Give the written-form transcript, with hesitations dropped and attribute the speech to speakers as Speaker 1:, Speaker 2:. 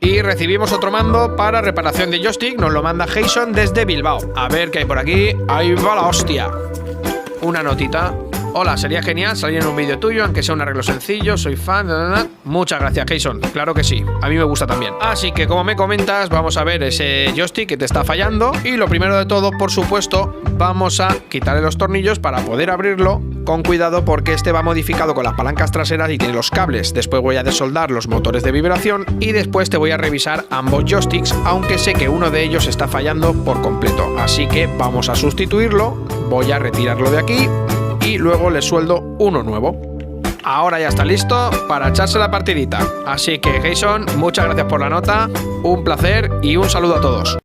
Speaker 1: Y recibimos otro mando para reparación de joystick. Nos lo manda Jason desde Bilbao. A ver qué hay por aquí. Ahí va la hostia. Una notita. Hola, sería genial salir en un vídeo tuyo, aunque sea un arreglo sencillo, soy fan. Muchas gracias, Jason. Claro que sí, a mí me gusta también. Así que, como me comentas, vamos a ver ese joystick que te está fallando. Y lo primero de todo, por supuesto, vamos a quitarle los tornillos para poder abrirlo con cuidado, porque este va modificado con las palancas traseras y tiene los cables. Después voy a desoldar los motores de vibración y después te voy a revisar ambos joysticks, aunque sé que uno de ellos está fallando por completo. Así que vamos a sustituirlo. Voy a retirarlo de aquí y luego le sueldo uno nuevo. Ahora ya está listo para echarse la partidita. Así que, Jason, muchas gracias por la nota, un placer y un saludo a todos.